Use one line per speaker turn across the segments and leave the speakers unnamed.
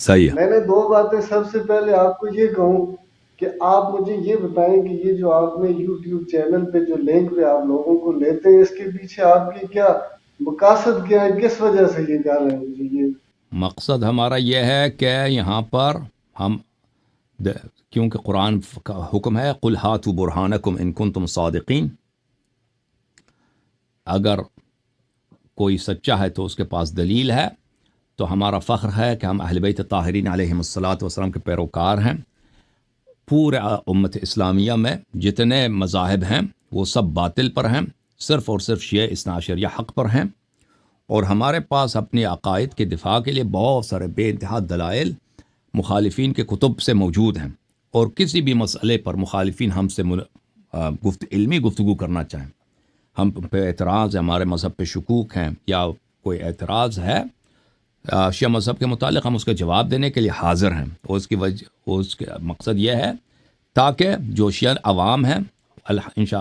صحیح ہے.
میں نے دو باتیں سب سے پہلے آپ کو یہ کہوں کہ آپ مجھے یہ بتائیں کہ یہ جو آپ نے یوٹیوب چینل پہ جو لنک پہ آپ لوگوں کو لیتے ہیں، اس کے پیچھے آپ کی کیا مقاصد کیا ہے، کس وجہ سے یہ کر رہے ہیں؟ مجھے یہ
مقصد ہمارا یہ ہے کہ یہاں پر ہم کیونکہ قرآن کا حکم ہے قل ہاتوا برہانکم ان کنتم صادقین، اگر کوئی سچا ہے تو اس کے پاس دلیل ہے. تو ہمارا فخر ہے کہ ہم اہل بیت طاہرین علیہم الصلاۃ والسلام کے پیروکار ہیں. پورے امت اسلامیہ میں جتنے مذاہب ہیں وہ سب باطل پر ہیں، صرف اور صرف شیعہ اثنا عشریہ حق پر ہیں. اور ہمارے پاس اپنے عقائد کے دفاع کے لیے بہت سارے بے انتہا دلائل مخالفین کے کتب سے موجود ہیں. اور کسی بھی مسئلے پر مخالفین ہم سے علمی گفتگو کرنا چاہیں، ہم پہ اعتراض ہے، ہمارے مذہب پہ شکوک ہیں یا کوئی اعتراض ہے شیعہ مذہب کے متعلق، ہم اس کا جواب دینے کے لیے حاضر ہیں. اور اس کی وجہ، اس کا مقصد یہ ہے تاکہ جو شیعہ عوام ہیں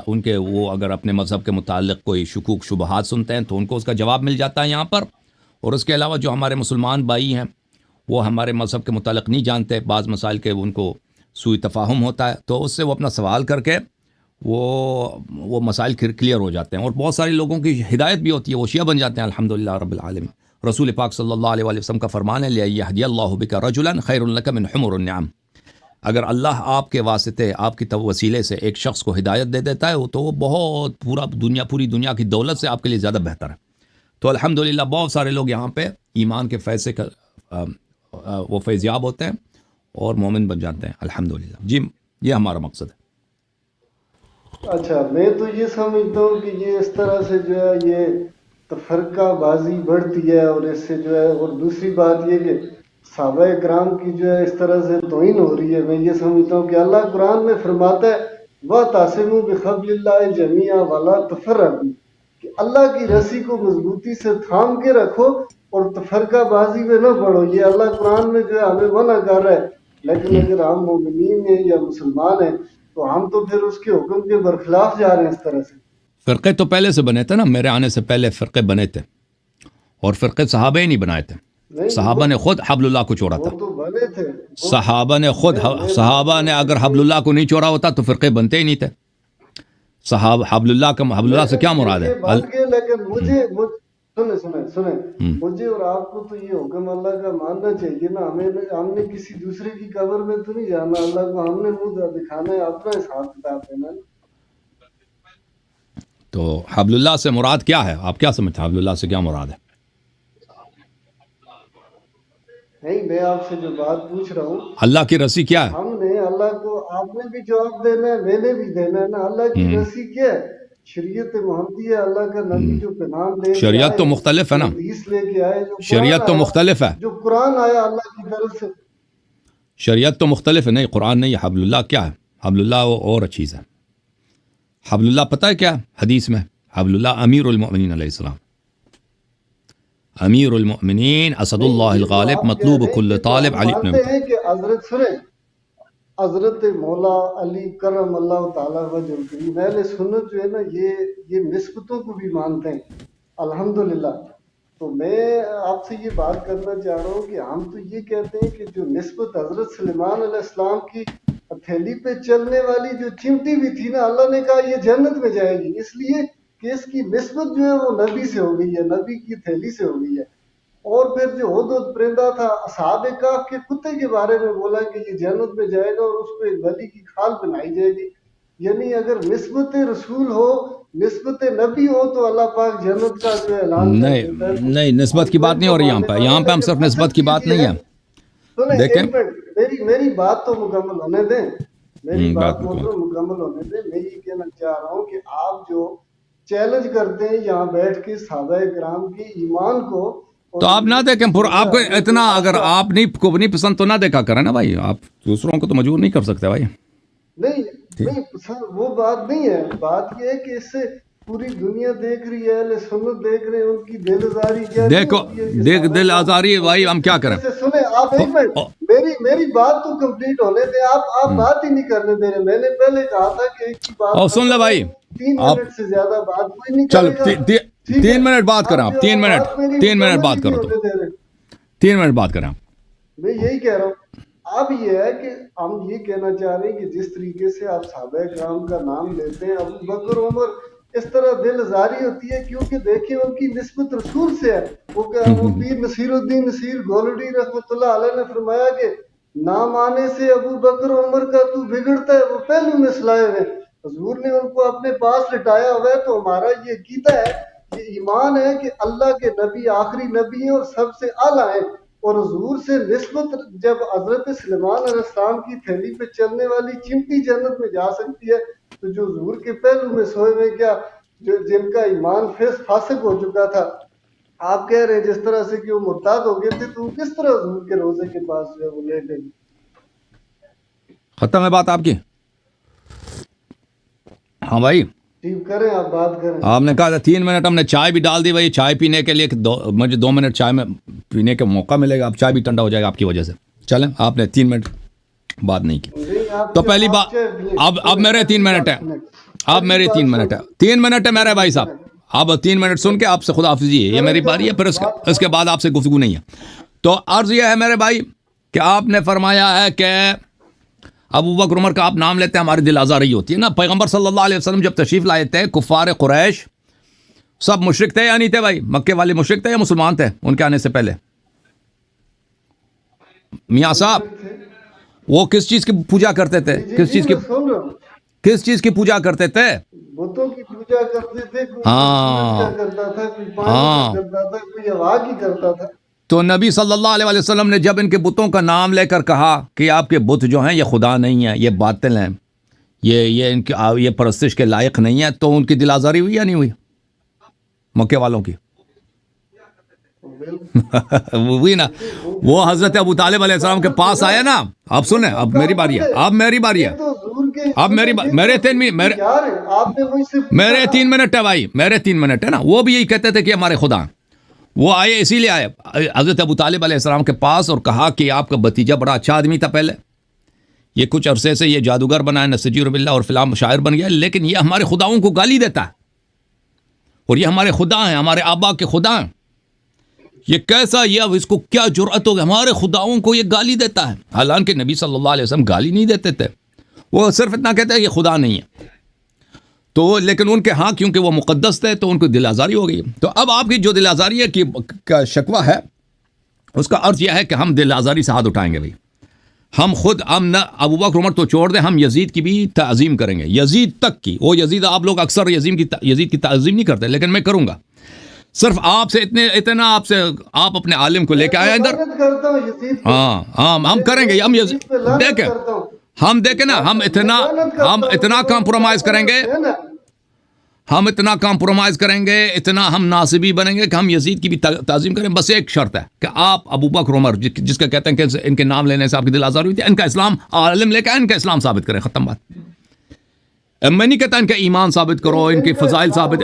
ان کے وہ اگر اپنے مذہب کے متعلق کوئی شکوک شبہات سنتے ہیں تو ان کو اس کا جواب مل جاتا ہے یہاں پر. اور اس کے علاوہ جو ہمارے مسلمان بھائی ہیں وہ ہمارے مذہب کے متعلق نہیں جانتے، بعض مسائل کے ان کو سوء تفاہم ہوتا ہے، تو اس سے وہ اپنا سوال کر کے وہ مسائل کلیئر ہو جاتے ہیں. اور بہت سارے لوگوں کی ہدایت بھی ہوتی ہے، وہ شیعہ بن جاتے ہیں الحمدللہ رب العالمین. رسول پاک صلی اللہ علیہ وسلم کا فرمان ہے لِیَهْدِیَ اللَّهُ بِکَ رَجُلًا خَیْرٌ لَکَ مِنْ حُمُرِ النِّعَمِ. اگر اللہ آپ کے واسطے، آپ کی وسیلے سے ایک شخص کو ہدایت دے دیتا ہے تو وہ بہت پوری دنیا کی دولت سے آپ کے لیے زیادہ بہتر ہے. تو الحمدللہ بہت سارے لوگ یہاں پہ ایمان کے فیض سے وہ فیضیاب ہوتے ہیں اور مومن بن جاتے ہیں الحمدللہ. جی یہ ہمارا مقصد ہے.
اچھا، میں تو یہ سمجھتا ہوں کہ یہ اس طرح سے جو ہے یہ تفرقہ بازی بڑھتی ہے، اور اس سے جو ہے، اور دوسری بات یہ کہ صحابہ کرام کی جو ہے اس طرح سے توہین ہو رہی ہے. میں یہ سمجھتا ہوں کہ اللہ قرآن میں فرماتا ہے وَاعْتَصِمُوا بِحَبْلِ اللَّهِ جَمِيعًا وَلَا تَفَرَّقُوا، کہ اللہ کی رسی کو مضبوطی سے تھام کے رکھو اور تفرقہ بازی میں نہ پڑو. یہ اللہ قرآن میں جو ہے ہمیں منع کر رہا ہے. لیکن اگر ہم مومنین ہیں یا مسلمان ہیں تو ہم تو پھر اس کے حکم کے برخلاف جا رہے ہیں اس طرح سے.
فرقے تو پہلے سے بنے تھے نا، میرے آنے سے پہلے فرقے بنے تھے، اور فرقے صحابہ ہی نہیں بنائے تھے. صحابہ نے خود حبل اللہ کو چھوڑا تھا.
وہ تو بنے تھے،
صحابہ نے اگر حبل اللہ کو نہیں چھوڑا ہوتا تو فرقے بنتے ہی نہیں تھے. حبل اللہ سے کیا مراد ہے؟
لیکن سنیں مجھے اور آپ کو تو یہ حکم اللہ کا ماننا چاہیے نا. ہم نے کسی دوسرے کی قبر میں تو نہیں جانا، اللہ کو ہم نے منہ دکھانا ہے، اپنا حساب کتاب دینا.
تو حبل اللہ سے مراد کیا ہے؟ آپ کیا سمجھتے ہیں حبل اللہ سے کیا مراد ہے؟
نہیں، میں آپ سے جو بات پوچھ رہا ہوں،
اللہ کی رسی کیا ہے؟
ہم نے اللہ کو، آپ نے بھی جواب دینا ہے، میں نے بھی دینا ہے نا. اللہ کی رسی کیا ہے؟ شریعت محمدی ہے. اللہ کا نبی جو پیغام لے کے
شریعت تو مختلف ہے نا،
حدیث لے کے آئے، جو
شریعت تو مختلف ہے،
جو قرآن آیا اللہ کی طرف سے.
شریعت تو مختلف ہے. نہیں قرآن نہیں. حبل اللہ کیا ہے؟ حبل اللہ وہ اور چیز ہے. حبل اللہ پتہ ہے کیا حدیث میں؟ حبل اللہ امیر المؤمنین علیہ السلام، امیر المؤمنین اسد اللہ الغالب مطلوب کل طالب علی ابن
ہیں کہ حضرت مولا علی کرم اللہ تعالیٰ وجہ الکریم اہل سنت جو ہے نا یہ نسبتوں کو بھی مانتے ہیں الحمدللہ. تو میں آپ سے یہ بات کرنا چاہ رہا ہوں کہ ہم تو یہ کہتے ہیں کہ جو نسبت حضرت سلیمان علیہ السلام کی ہتھیلی پہ چلنے والی جو چمٹی بھی تھی نا، اللہ نے کہا یہ جنت میں جائے گی، اس لیے کہ اس کی نسبت جو ہے وہ نبی سے ہو گئی ہے، نبی کی تھیلی سے ہو گئی ہے. اور پھر جو ہدہد پرندہ تھا اصحاب کہف کے کتے کے بارے میں بولا کہ یہ جنت میں جائے گا اور اس کو ایک گلی کی کھال بنائی جائے گی. یعنی اگر نسبت رسول ہو، نسبت نبی ہو تو اللہ پاک جنت کا جو اعلان
نہیں نسبت کی بات نہیں ہو رہی یہاں پہ ہم صرف نسبت کی بات نہیں ہے.
دیکھیں میری بات تو مکمل ہونے دیں، میری بات مکمل ہونے دیں. میں یہ کہنا چاہ رہا ہوں کہ آپ جو چیلنج کرتے ہیں یہاں بیٹھ کے صحابہ کرام کے ایمان کو،
تو آپ نہ دیکھیں. پھر آپ کو اتنا اگر آپ نہیں پسند تو نہ دیکھا کریں نا بھائی. آپ دوسروں کو تو مجبور نہیں کر سکتے بھائی.
نہیں سر، وہ بات نہیں ہے. بات یہ ہے کہ اس سے پوری دنیا دیکھ رہی ہے، اہل سنت دیکھ رہے ہیں، ان کی دل آزاری کیا
دیکھو دل آزاری بھائی ہم کیا کریں.
سنیں آپ ایک منٹ، میری بات تو کمپلیٹ ہونے دیں. آپ بات ہی نہیں کرنے دے رہے. میں نے پہلے کہا تھا کہ ایک کی بات
سن لے بھائی،
3 منٹ سے زیادہ بات کوئی نہیں
چلو
کرے گا.
3 منٹ بات کریں آپ. 3 منٹ بات کرو تو 3 منٹ بات کریں آپ.
میں یہی کہہ رہا ہوں. اب یہ ہے کہ ہم یہ کہنا چاہ رہے ہیں کہ جس طریقے سے آپ صحابہ کرام کا نام لیتے ہیں، ابو بکر عمر، اس طرح دل زاری ہوتی ہے کیونکہ دیکھیں ان کی نسبت رسول سے ہے. وہ پیر نصیر الدین نصیر گولڈی رحمۃ اللہ علیہ نے فرمایا کہ نام آنے سے ابو بکر عمر کا تو بگڑتا ہے، وہ پہلو میں سلائے ہوئے. حضور نے ان کو اپنے پاس لٹایا ہوا ہے. تو ہمارا یہ عقیدہ ہے، یہ ایمان ہے کہ اللہ کے نبی آخری نبی ہیں اور سب سے اعلیٰ ہیں. اور حضور سے نسبت جب حضرت سلیمان علیہ السلام کی تھیلی پہ چلنے والی چمٹی جنت میں جا سکتی ہے، تو جو حضور کے پہلو میں سوئے ہوئے کیا جن کا ایمان فاسق ہو چکا تھا، آپ کہہ رہے ہیں جس طرح سے کہ وہ مرتاد ہو گئے تھے، تو کس طرح حضور کے روزے کے پاس جو ہے وہ لے گئے؟
ختم ہے بات آپ کی؟ ہاں بھائی،
ٹھیک کریں، آپ بات کریں.
آپ نے کہا تھا 3 منٹ، ہم نے چائے بھی ڈال دی بھائی. چائے پینے کے لیے مجھے 2 منٹ چائے میں پینے کا موقع ملے گا. اب چائے بھی ٹھنڈا ہو جائے گا آپ کی وجہ سے. چلیں، آپ نے 3 منٹ بات نہیں کی. تو پہلی بات، اب میرے 3 منٹ ہے. اب میری 3 منٹ ہے. 3 منٹ ہے میرے بھائی صاحب. اب 3 منٹ سن کے آپ سے خدا حافظی ہے. یہ میری باری ہے، پھر اس کے بعد آپ سے گفتگو نہیں ہے. تو عرض یہ ہے میرے بھائی کہ آپ نے فرمایا ہے کہ ابو بکر عمر کا آپ نام لیتے ہیں، ہماری دل آزاری ہوتی ہے نا. پیغمبر صلی اللہ علیہ وسلم جب تشریف لائے تھے، کفار قریش سب مشرک تھے یا نہیں تھے بھائی؟ مکے والے مشرک تھے یا مسلمان تھے ان کے آنے سے پہلے؟ میاں صاحب، وہ کس چیز کی پوجا کرتے تھے؟ کس چیز کی پوجا کرتے تھے؟
بتوں کی پوجا کرتے تھے. کوئی
ہاں
کرتا تھا، کوئی
ہاں.
پانی کرتا تھا، کوئی ہوا کی کرتا تھا.
تو نبی صلی اللہ علیہ وسلم نے جب ان کے بتوں کا نام لے کر کہا کہ آپ کے بت جو ہیں یہ خدا نہیں ہیں، یہ باطل ہیں، یہ ان کی یہ پرستش کے لائق نہیں ہے، تو ان کی دل آزاری ہوئی یا نہیں ہوئی مکے والوں کی؟ وہی نا، وہ حضرت ابو طالب علیہ السلام کے پاس آیا نا. اب سنیں، اب میری باری ہے. اب میری باری ہے. اب میرے 3 منٹ ہے بھائی، میرے 3 منٹ ہے نا. وہ بھی یہی کہتے تھے کہ ہمارے خدا ہیں. وہ آئے، اسی لیے آئے حضرت ابو طالب علیہ السلام کے پاس اور کہا کہ آپ کا بھتیجا بڑا اچھا آدمی تھا پہلے، یہ کچھ عرصے سے یہ جادوگر بنا ہے، نسجیر باللہ اور فلام شاعر بن گیا، لیکن یہ ہمارے خداؤں کو گالی دیتا ہے اور یہ ہمارے خدا ہیں، ہمارے آبا کے خدا ہیں. یہ کیسا، یہ اب اس کو کیا جرأت ہو گئی، ہمارے خداؤں کو یہ گالی دیتا ہے. حالانکہ نبی صلی اللہ علیہ وسلم گالی نہیں دیتے تھے، وہ صرف اتنا کہتے ہیں یہ خدا نہیں ہے. تو لیکن ان کے ہاں کیونکہ وہ مقدس تھے تو ان کو دل آزاری ہو گئی. تو اب آپ کی جو دل آزاری ہے کا شکوہ ہے، اس کا عرض یہ ہے کہ ہم دل آزاری سے ہاتھ اٹھائیں گے بھائی. ہم نہ ابو بکر عمر تو چھوڑ دیں، ہم یزید کی بھی تعظیم کریں گے، یزید تک کی. وہ یزید، آپ لوگ اکثر یزید کی تعظیم نہیں کرتے، لیکن میں کروں گا. صرف آپ سے اتنا آپ اپنے عالم کو لے کے آئے ادھر. ہاں ہم کریں گے. ہم دیکھیں نا، ہم اتنا کمپرومائز کریں گے، اتنا ہم ناصبی بنیں گے کہ ہم یزید کی بھی تعظیم کریں. بس ایک شرط ہے کہ آپ ابو بکر عمر جس کا کہتے ہیں کہ ان کے نام لینے سے آپ کی دل آزاری ہوئی تھی، ان کا اسلام عالم لے کے ان کا اسلام ثابت کریں. ختم بات. میں نہیں کہتا ان کا ایمان ثابت کرو، ان کے فضائل ثابت.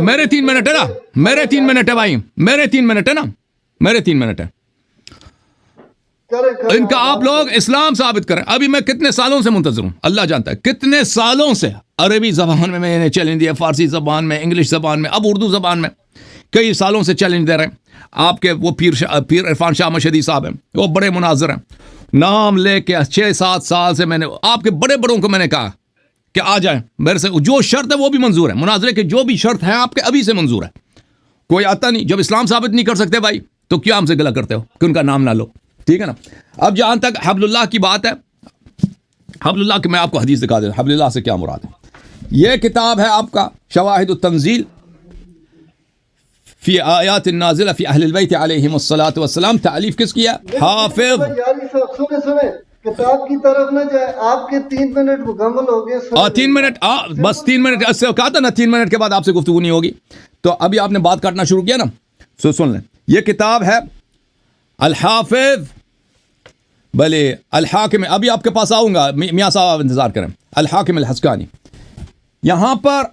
میرے 3 منٹ ہے نا، میرے 3 منٹ ہے بھائی، میرے 3 منٹ ہے نا، میرے 3 منٹ ہے. ان کا آپ لوگ اسلام ثابت کریں. ابھی میں کتنے سالوں سے منتظر ہوں، اللہ جانتا ہے کتنے سالوں سے. عربی زبان میں نے چیلنج دیا، فارسی زبان میں، انگلش زبان میں، اب اردو زبان میں کئی سالوں سے چیلنج دے رہے ہیں. آپ کے وہ پیر عرفان شاہ مشہدی صاحب ہیں، وہ بڑے مناظر ہیں. نام لے کے 6-7 سال سے میں نے آپ کے بڑے بڑوں کو میں نے کہا کہ آ جائیں میرے سے، جو شرط ہے وہ بھی منظور ہے. مناظرے کے جو بھی شرط ہے آپ کے ابھی سے منظور ہے. کوئی آتا نہیں. جب اسلام ثابت نہیں کر سکتے بھائی تو کیا ہم سے گلا کرتے ہو کہ ان کا نام نہ لو؟ ٹھیک ہے نا. اب جہاں تک حبل اللہ کی بات ہے، حبل اللہ کی میں آپ کو حدیث دکھا دوں. حبل اللہ سے کیا مراد ہے؟ یہ کتاب ہے آپ کا شواہد التنزیل فی آیات النازلہ فی اہل البیت علیہم الصلاۃ والسلام. تعلیف کس کیا؟ حافظ.
سنے کتاب کی طرف نہ جائے، آپ کے 3 منٹ مکمل ہو گئے.
3 منٹ، بس 3 منٹ اس سے کہا تھا نا، 3 منٹ کے بعد آپ سے گفتگو نہیں ہوگی. تو ابھی آپ نے بات کاٹنا شروع کیا نا، سن لیں. یہ کتاب ہے الحافظ، بھلے الحاکم. ابھی آپ کے پاس آؤں گا، میاں صاحب آپ انتظار کریں. الحاکم الحسکانی. یہاں پر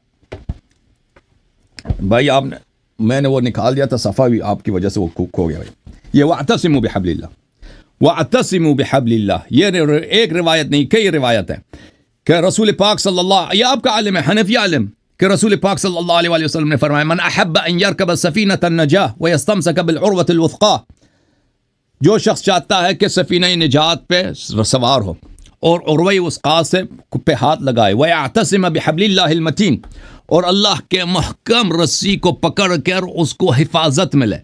بھائی میں نے وہ نکال دیا تھا صفحہ بھی آپ کی وجہ سے وہ کھو گیا بھائی. یہ وَاعْتَصِمُوا بِحَبْلِ اللَّهِ، وَاعْتَصِمُوا بِحَبْلِ اللَّهِ. یہ ایک روایت نہیں، کئی روایت ہیں کہ رسول پاک صلی اللہ، یہ آپ کا عالم ہے، حنفی عالم، کہ رسول پاک صلی اللہ علیہ وسلم نے فرمایا من احب ان يركب السفینة النجاة ويستمسك بالعروة الوثقى جو شخص چاہتا ہے کہ سفینہ نجات پہ سوار ہو اور عروہ وثقا سے پہ ہاتھ لگائے، وَيَعْتَصِمَ بِحَبْلِ اللَّهِ الْمَتِينِ، اور اللہ کے محکم رسی کو پکڑ کر اس کو حفاظت ملے،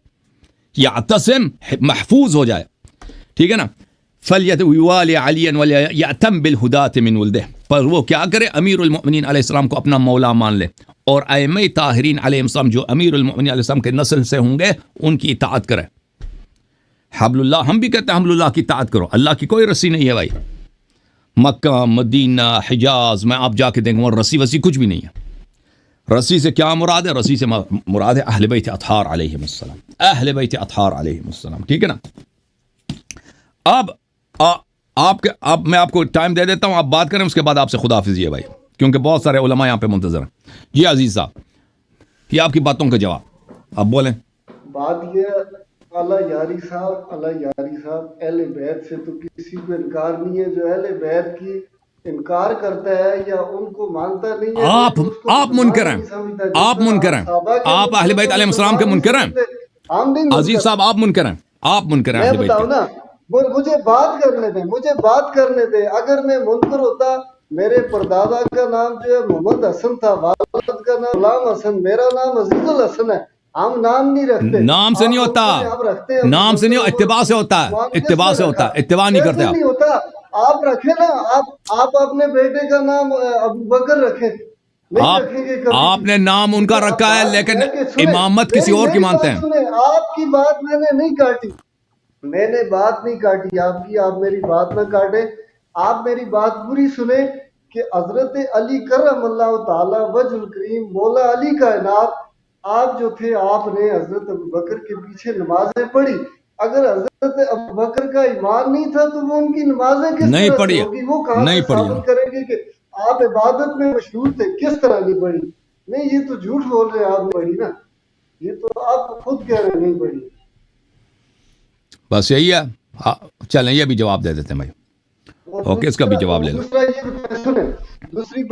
یعتصم محفوظ ہو جائے، ٹھیک ہے نا، فَلْيَوَالِ عَلِيًّا وَلْيَأْتَمْ بِالْهُدَاةِ مِنْ وَلْدِهِ، پر وہ کیا کرے، امیر المؤمنین علیہ السلام کو اپنا مولا مان لے، اور ائمہ طاہرین علیہ السلام جو امیر المؤمنین علیہ السلام کے نسل سے ہوں گے ان کی اطاعت کرے۔ حبل اللہ، ہم بھی کہتے ہیں حبل اللہ کی اطاعت کرو، اللہ کی کوئی رسی نہیں ہے بھائی، مکہ مدینہ حجاز میں آپ جا کے دیکھیں اور رسی وسی کچھ بھی نہیں ہے۔ رسی سے کیا مراد ہے؟ رسی سے مراد ہے اہل بیت اطہار علیہم السلام، اہل بیت اطہار علیہم السلام، ٹھیک ہے نا۔ اب میں آپ کو ٹائم دے دیتا ہوں، آپ بات کریں، اس کے بعد آپ سے خداحافظی ہے بھائی، کیونکہ بہت سارے علماء یہاں پہ منتظر ہیں۔ جی عزیز صاحب، یہ آپ کی باتوں کا جواب، آپ بولیں۔
بات یہ اعلیٰ یاری صاحب اہل بیت سے تو کسی کو انکار نہیں ہے، جو اہل بیت کی انکار کرتا ہے یا ان کو مانتا نہیں ہے،
آپ منکر ہیں، آپ منکر ہیں، آپ اہل بیت علیہ السلام کے منکر ہیں عزیز صاحب، آپ منکر ہیں، آپ منکر ہیں اہل بیت
بتاؤ نا، مجھے بات کرنے دیں، اگر میں منکر ہوتا، میرے پردادا کا نام جو ہے محمد حسن تھا، والد کا نام غلام حسن، میرا نام عزیز الحسن ہے، ہم نام نہیں رکھتے،
نام سے نہیں ہوتا، نام سے نہیں، اتباع سے ہوتا ہے، اتباع سے ہوتا ہے، اتباع نہیں کرتے
نہیں ہوتا، آپ رکھیں نا، آپ اپنے بیٹے کا نام ابو بکر رکھیں،
آپ نے نام ان کا رکھا ہے لیکن امامت کسی اور کی مانتے ہیں۔
آپ کی بات میں نے نہیں کاٹی، میں نے بات نہیں کاٹی آپ کی، آپ میری بات نہ کاٹیں، آپ میری بات پوری سنیں کہ حضرت علی کرم اللہ تعالی وجہ الکریم مولا علی کائنات، آپ جو تھے، آپ نے حضرت ابوبکر کے پیچھے نمازیں پڑھی، اگر حضرت ابوبکر کا ایمان نہیں تھا تو وہ ان کی نمازیں کس طرح سے ہوگی؟ وہ کہاں سے ثابت کریں گے کہ آپ عبادت میں مشہور تھے؟ کس طرح نہیں پڑھی؟ نہیں، یہ تو جھوٹ بول رہے ہیں، آپ نے پڑھی نا، یہ تو آپ خود کہہ رہے نہیں پڑھی۔
بس یہی ہے، چلیں یہ بھی جواب دے دیتے ہیں بھائی، اوکے، اس کا بھی جواب لے لو۔
دوسری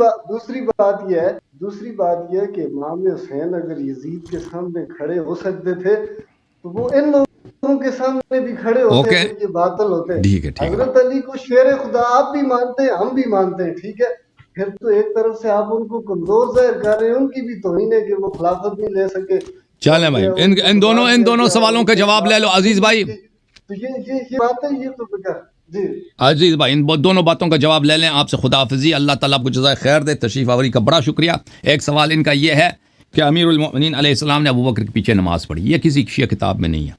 بات یہ ہے کہ امام حسین اگر یزید کے سامنے کھڑے ہو سکتے تھے تو وہ ان لوگوں کے سامنے بھی کھڑے ہوتے ہیں، یہ باطل ہوتے ہیں۔ حضرت علی کو شیر خدا آپ بھی مانتے ہیں، ہم بھی مانتے ہیں، ٹھیک ہے، پھر تو ایک طرف سے آپ ان کو کمزور ظاہر کر رہے ہیں، ان کی بھی توہین ہے کہ وہ خلافت نہیں لے سکے۔
چلیں بھائی، ان دونوں سوالوں کا جواب لے لو عزیز بھائی،
تو یہ بات ہے، یہ تو بکر جی
عزیز بھائی، ان دونوں باتوں کا جواب لے لیں، آپ سے خداحافظی، اللہ تعالیٰ آپ کو جزائے خیر دے، تشریف آوری کا بڑا شکریہ۔ ایک سوال ان کا یہ ہے کہ امیر المؤمنین علیہ السلام نے ابوبکر کے پیچھے نماز پڑھی، یہ کسی شیعہ کتاب میں نہیں ہے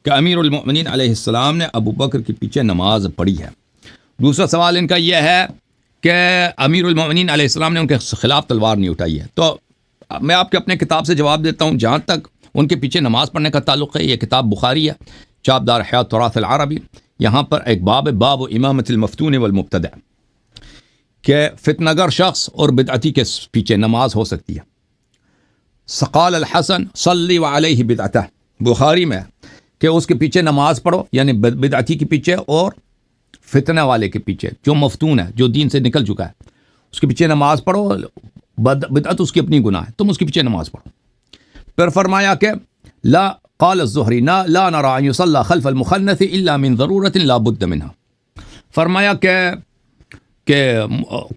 کہ امیر المؤمنین علیہ السلام نے ابوبکر کے پیچھے نماز پڑھی ہے۔ دوسرا سوال ان کا یہ ہے کہ امیر المؤمنین علیہ السلام نے ان کے خلاف تلوار نہیں اٹھائی ہے، تو میں آپ کے اپنے کتاب سے جواب دیتا ہوں۔ جہاں تک ان کے پیچھے نماز پڑھنے کا تعلق ہے، یہ کتاب بخاری ہے، چاپدار حیات تراث العربی، یہاں پر ایک باب امامت المفتون والمبتدع، کہ فتنہ گر شخص اور بدعتی کے پیچھے نماز ہو سکتی ہے۔ سقال الحسن صلی وعلیہ بدعتہ، بخاری میں کہ اس کے پیچھے نماز پڑھو، یعنی بدعتی کے پیچھے اور فتنہ والے کے پیچھے، جو مفتون ہے، جو دین سے نکل چکا ہے، اس کے پیچھے نماز پڑھو، بدعت اس کی اپنی گناہ ہے، تم اس کے پیچھے نماز پڑھو۔ پھر فرمایا کہ لا قال الزہری لا نرى ان يصلى خلف المخنث الا من ضرورة لا بد منها، فرمایا کہ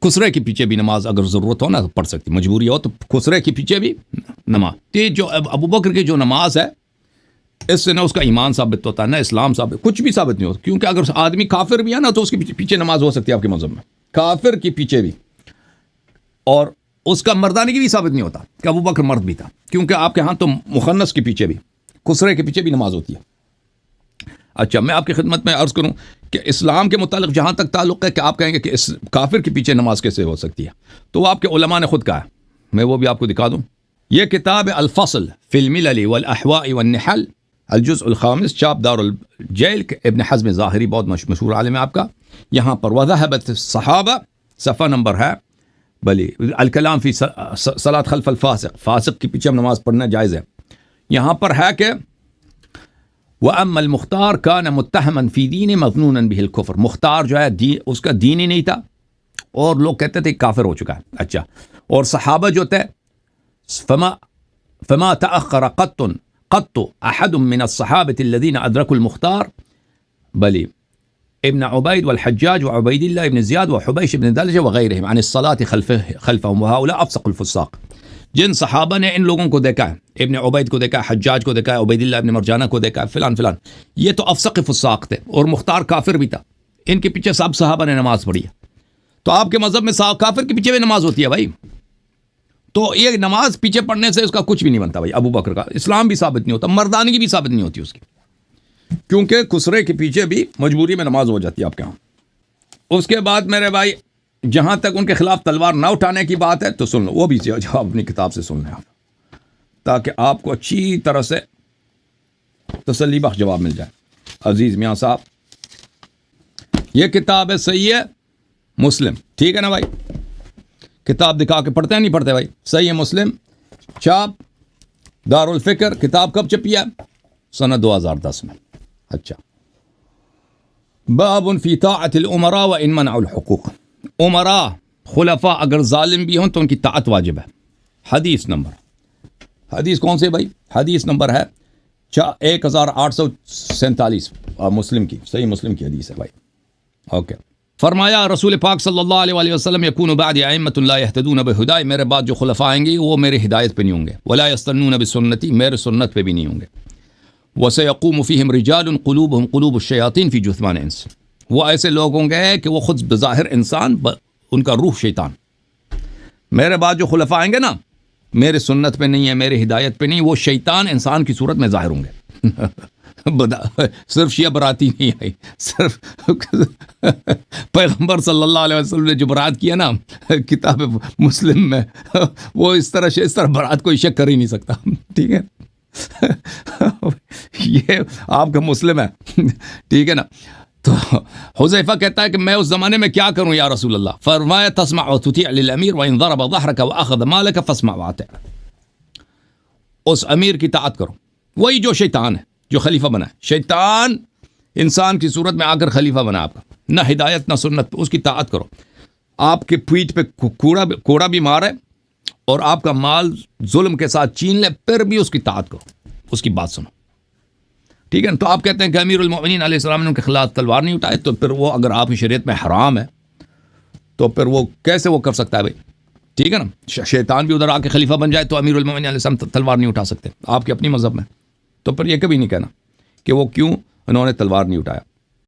خسرے کے پیچھے بھی نماز اگر ضرورت ہو نا پڑھ سکتی، مجبوری ہو تو خسرے کے پیچھے بھی نماز۔ تو جو ابوبکر کی جو نماز ہے، اس سے نہ اس کا ایمان ثابت ہوتا ہے، نہ اسلام ثابت، کچھ بھی ثابت نہیں ہوتا، کیونکہ اگر آدمی کافر بھی ہے نا تو اس کے پیچھے نماز ہو سکتی ہے آپ کے مذہب میں، کافر کے پیچھے بھی، اور اس کا مردانگی بھی ثابت نہیں ہوتا کہ ابوبکر مرد بھی تھا، کیونکہ آپ کے ہاں تو مخنث کے پیچھے بھی، خسرے کے پیچھے بھی نماز ہوتی ہے۔ اچھا، میں آپ کی خدمت میں عرض کروں کہ اسلام کے متعلق جہاں تک تعلق ہے کہ آپ کہیں گے کہ اس کافر کے پیچھے نماز کیسے ہو سکتی ہے، تو وہ آپ کے علماء نے خود کہا ہے، میں وہ بھی آپ کو دکھا دوں۔ یہ کتاب الفصل فی الملل والاحواء والنحل، الجزء الخامس، چاپ دار الجیل، ابن حزم ظاہری، بہت مشہور عالم ہے آپ کا، یہاں پر وذهبت الصحابہ، صفحہ نمبر ہے بلی، الکلام فی صلاۃ خلف الفاسق، فاسق کے پیچھے ہم نماز پڑھنا جائز ہے۔ یہاں پر ہے کہ وَأَمَّا الْمُخْتَارُ كَانَ مُتَّهَمًا فِي دِينِ مَظْنُونًا بِهِ الْكُفْرُ، مختار جو ہے اس کا دین ہی نہیں تھا اور لوگ کہتے تھے کافر ہو چکا ہے۔ اچھا، اور صحابہ جو تھے، فما تأخر قط أحد من الصحابة الذين أدركوا المختار بلی ابن عبید والحجاج وعبید اللہ ابن زیاد وحبیش ابن دلجہ وغیرہم عن الصلاة خلفهم وهؤلاء افسق الفساق. جن صحابہ نے ان لوگوں کو دیکھا ہے، ابن عبید کو دیکھا ہے، حجاج کو دیکھا ہے، عبید اللہ ابن مرجانہ کو دیکھا ہے، فلان فلان، یہ تو افسق فساق تھے اور مختار کافر بھی تھا. ان کے پیچھے سب صحابہ نے نماز پڑھی ہے. تو آپ کے مذہب میں کافر کے پیچھے بھی نماز ہوتی ہے بھائی. تو یہ نماز پیچھے پڑھنے سے اس کا کچھ بھی نہیں بنتا بھائی. ابو بکر کا اسلام بھی ثابت نہیں ہوتا، مردانگی بھی ثابت نہیں ہوتی اس کی، کیونکہ خسرے کے پیچھے بھی مجبوری میں نماز ہو جاتی ہے آپ کے ہاں. اس کے بعد میرے بھائی جہاں تک ان کے خلاف تلوار نہ اٹھانے کی بات ہے تو سن لو، وہ بھی جواب اپنی کتاب سے سن لیں آپ، تاکہ آپ کو اچھی طرح سے تسلی بخش جواب مل جائے. عزیز میاں صاحب، یہ کتاب ہے صحیح ہے مسلم، ٹھیک ہے نا بھائی؟ کتاب دکھا کے پڑھتے ہیں نہیں پڑھتے بھائی؟ صحیح ہے مسلم، چھاپ دار الفکر. کتاب کب چھپی ہے؟ سنہ 2010 میں. اچھا، باب فی طاعت الامراء وان منعوا الحقوق. امراء خلفاء اگر ظالم بھی ہوں تو ان کی طاعت واجب ہے. حدیث کون سے بھائی؟ حدیث نمبر ہے 1847 مسلم کی، صحیح مسلم کی حدیث ہے بھائی. اوکے. فرمایا رسول پاک صلی اللہ علیہ وآلہ وسلم یکون بعد ائمۃ لا یہتدون بہدای، میرے بعد جو خلفاء آئیں گے وہ میرے ہدایت پہ نہیں ہوں گے. ولا یستنون بسنتی، میرے سنت پہ بھی نہیں ہوں گے. وسیقوم فیہم رجال قلوبہم قلوب الشیاطین فی جثمان انس، وہ ایسے لوگ ہوں گے کہ وہ خود بظاہر انسان، ان کا روح شیطان. میرے بعد جو خلفاء آئیں گے نا، میرے سنت پہ نہیں ہے، میرے ہدایت پہ نہیں، وہ شیطان انسان کی صورت میں ظاہر ہوں گے. صرف شیعہ براتی نہیں آئی، صرف پیغمبر صلی اللہ علیہ وسلم نے جو برات کیا نا کتاب مسلم میں، وہ اس طرح برات کوئی شک کر ہی نہیں سکتا. ٹھیک ہے، یہ آپ کا مسلم ہے، ٹھیک ہے نا. تو حذیفہ کہتا ہے کہ میں اس زمانے میں کیا کروں یا رسول اللہ؟ فرمایا تسمع وتطیع للامیر وان ضرب ظهرك واخذ مالك فاسمع واطع. اس امیر کی طاعت کرو، وہی جو شیطان ہے، جو خلیفہ بنا ہے. شیطان انسان کی صورت میں آ کر خلیفہ بنا آپ کا، نہ ہدایت نہ سنت، اس کی طاعت کرو. آپ کے پیٹھ پہ کوڑا بھی مارے اور آپ کا مال ظلم کے ساتھ چھین لے، پھر بھی اس کی طاعت کرو، اس کی بات سنو. ٹھیک ہے نا. تو آپ کہتے ہیں کہ امیر المؤمنین علیہ السلام نے ان کے خلاف تلوار نہیں اٹھائے، تو پھر وہ اگر آپ کی شریعت میں حرام ہے تو پھر وہ کیسے وہ کر سکتا ہے بھائی؟ ٹھیک ہے نا. شیطان بھی ادھر آ کے خلیفہ بن جائے تو امیر المؤمنین علیہ السلام تلوار نہیں اٹھا سکتے آپ کے اپنی مذہب میں. تو پھر یہ کبھی نہیں کہنا کہ وہ کیوں انہوں نے تلوار نہیں اٹھایا.